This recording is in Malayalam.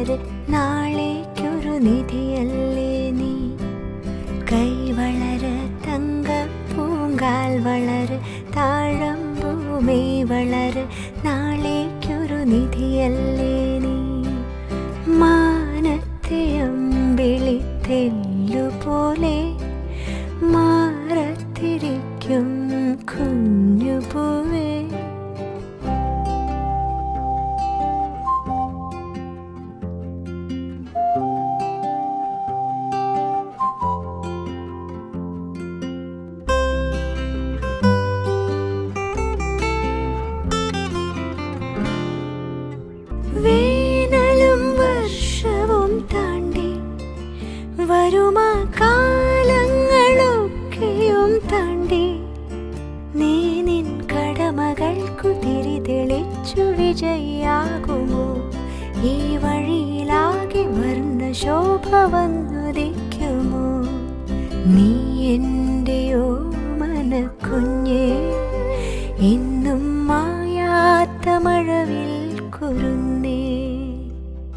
വളര് നാളേക്കൊരു നിധിയല്ലേ നീ. കൈ വളര് തങ്കപ്പൂങ്കാൽ വളര് താഴമ്പൂമേ വളര് നാളേക്കൊരു നിധിയല്ലേ നീ. മാനത്തെ അമ്പിളിത്തെല്ലുപോലെ മാറത്തിരിക്കും കുഞ്ഞുപൂവേ. വേനലും വർഷവും താണ്ടി വരുമാ കാലങ്ങളൊക്കെയും താണ്ടി നീ നിൻ കടമകൾക്കു തിരി തെളിച്ചു വിജയിയാകുമോ. ഈ വഴിയിലാകെ വർണ്ണ ശോഭ വന്നുദിക്കുമോ. നീ എൻ്റെയോ മനക്കുഞ്ഞേ